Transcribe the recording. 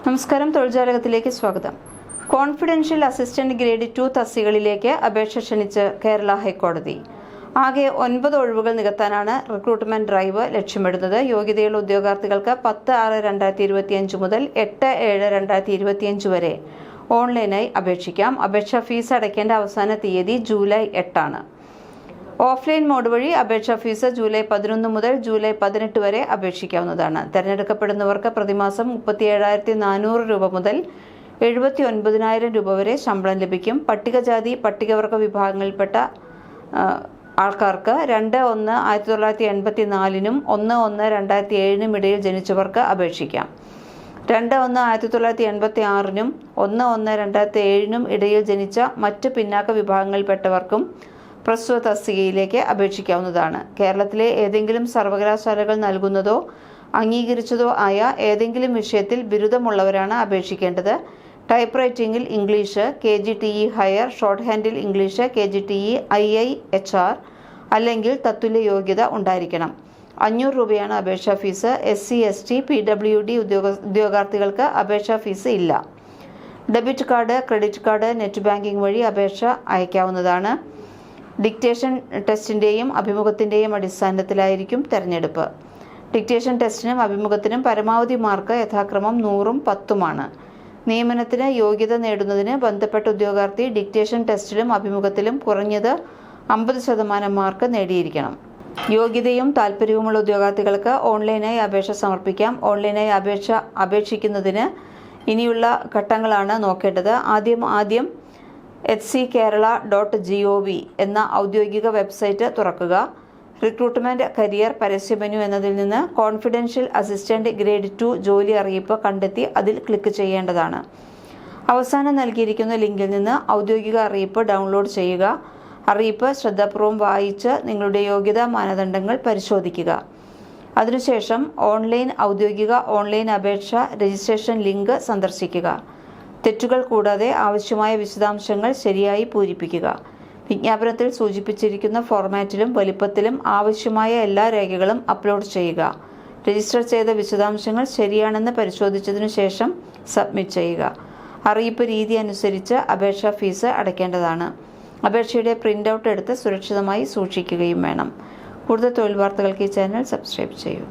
നമസ്കാരം, തൊഴിൽജാലകത്തിലേക്ക് സ്വാഗതം. Confidential assistant grade 2 തസ്തികകളിലേക്ക് അപേക്ഷ ക്ഷണിച്ച് കേരള ഹൈക്കോടതി. ആകെ 9 ഒഴിവുകൾ നികത്താനാണ് റിക്രൂട്ട്മെന്റ് ഡ്രൈവ് ലക്ഷ്യമിടുന്നത്. യോഗ്യതയുള്ള ഉദ്യോഗാർത്ഥികൾക്ക് 10/6/2025 മുതൽ 8/7/2025 വരെ ഓൺലൈനായി അപേക്ഷിക്കാം. അപേക്ഷാ ഫീസ് അടയ്ക്കേണ്ട അവസാന തീയതി ജൂലൈ 8 ആണ്. ഓഫ്ലൈൻ മോഡ് വഴി അപേക്ഷാ ഫീസ് ജൂലൈ 11 മുതൽ ജൂലൈ 18 വരെ അപേക്ഷിക്കാവുന്നതാണ്. തിരഞ്ഞെടുക്കപ്പെടുന്നവർക്ക് പ്രതിമാസം 37,400 രൂപ മുതൽ 79,000 രൂപ വരെ ശമ്പളം ലഭിക്കും. പട്ടികജാതി പട്ടികവർഗ വിഭാഗങ്ങളിൽപ്പെട്ട ആൾക്കാർക്ക് 2/1/1984 1/1/2007 ഇടയിൽ ജനിച്ചവർക്ക് അപേക്ഷിക്കാം. 2/1/1986 1/1/2007 ഇടയിൽ ജനിച്ച മറ്റ് പിന്നാക്ക വിഭാഗങ്ങളിൽപ്പെട്ടവർക്കും പ്രസ്തുത തസ്തികയിലേക്ക് അപേക്ഷിക്കാവുന്നതാണ്. കേരളത്തിലെ ഏതെങ്കിലും സർവകലാശാലകൾ നൽകുന്നതോ അംഗീകരിച്ചതോ ആയ ഏതെങ്കിലും വിഷയത്തിൽ ബിരുദമുള്ളവരാണ് അപേക്ഷിക്കേണ്ടത്. ടൈപ്പ് റൈറ്റിംഗിൽ English, KGTE higher, shorthand English, KGTE IIHR അല്ലെങ്കിൽ തത്തുല്യ യോഗ്യത ഉണ്ടായിരിക്കണം. 500 രൂപയാണ് അപേക്ഷാ ഫീസ്. SC, ST, PWD ഉദ്യോഗാർത്ഥികൾക്ക് അപേക്ഷാ ഫീസ് ഇല്ല. Debit card, credit card, net banking വഴി അപേക്ഷ അയക്കാവുന്നതാണ്. ഡിക്റ്റേഷൻ ടെസ്റ്റിൻ്റെയും അഭിമുഖത്തിൻ്റെയും അടിസ്ഥാനത്തിലായിരിക്കും തെരഞ്ഞെടുപ്പ്. ഡിക്റ്റേഷൻ ടെസ്റ്റിനും അഭിമുഖത്തിനും പരമാവധി മാർക്ക് യഥാക്രമം 100ഉം 10ഉമാണ്. നിയമനത്തിന് യോഗ്യത നേടുന്നതിന് ബന്ധപ്പെട്ട ഉദ്യോഗാർത്ഥി ഡിക്റ്റേഷൻ ടെസ്റ്റിലും അഭിമുഖത്തിലും കുറഞ്ഞത് 50% മാർക്ക് നേടിയിരിക്കണം. യോഗ്യതയും താൽപ്പര്യവുമുള്ള ഉദ്യോഗാർത്ഥികൾക്ക് ഓൺലൈനായി അപേക്ഷ സമർപ്പിക്കാം. ഓൺലൈനായി അപേക്ഷിക്കുന്നതിന് ഇനിയുള്ള ഘട്ടങ്ങളാണ് നോക്കേണ്ടത്. ആദ്യം hckerala.gov എന്ന ഔദ്യോഗിക വെബ്സൈറ്റ് തുറക്കുക. റിക്രൂട്ട്മെന്റ് കരിയർ പരസ്യ മെനു എന്നതിൽ നിന്ന് കോൺഫിഡൻഷ്യൽ അസിസ്റ്റന്റ് ഗ്രേഡ് 2 ജോലി അറിയിപ്പ് കണ്ടെത്തി അതിൽ ക്ലിക്ക് ചെയ്യേണ്ടതാണ്. അവസാനം നൽകിയിരിക്കുന്ന ലിങ്കിൽ നിന്ന് ഔദ്യോഗിക അറിയിപ്പ് ഡൗൺലോഡ് ചെയ്യുക. അറിയിപ്പ് ശ്രദ്ധാപൂർവം വായിച്ച് നിങ്ങളുടെ യോഗ്യതാ മാനദണ്ഡങ്ങൾ പരിശോധിക്കുക. അതിനുശേഷം ഔദ്യോഗിക ഓൺലൈൻ അപേക്ഷ രജിസ്ട്രേഷൻ ലിങ്ക് സന്ദർശിക്കുക. തെറ്റുകൾ കൂടാതെ ആവശ്യമായ വിശദാംശങ്ങൾ ശരിയായി പൂരിപ്പിക്കുക. വിജ്ഞാപനത്തിൽ സൂചിപ്പിച്ചിരിക്കുന്ന ഫോർമാറ്റിലും വലിപ്പത്തിലും ആവശ്യമായ എല്ലാ രേഖകളും അപ്ലോഡ് ചെയ്യുക. രജിസ്റ്റർ ചെയ്ത വിശദാംശങ്ങൾ ശരിയാണെന്ന് പരിശോധിച്ചതിനു ശേഷം സബ്മിറ്റ് ചെയ്യുക. അറിയിപ്പ് രീതി അനുസരിച്ച് അപേക്ഷാ ഫീസ് അടയ്ക്കേണ്ടതാണ്. അപേക്ഷയുടെ പ്രിൻ്റ് ഔട്ട് എടുത്ത് സുരക്ഷിതമായി സൂക്ഷിക്കുകയും വേണം. കൂടുതൽ തൊഴിൽ വാർത്തകൾക്ക് ഈ ചാനൽ സബ്സ്ക്രൈബ് ചെയ്യൂ.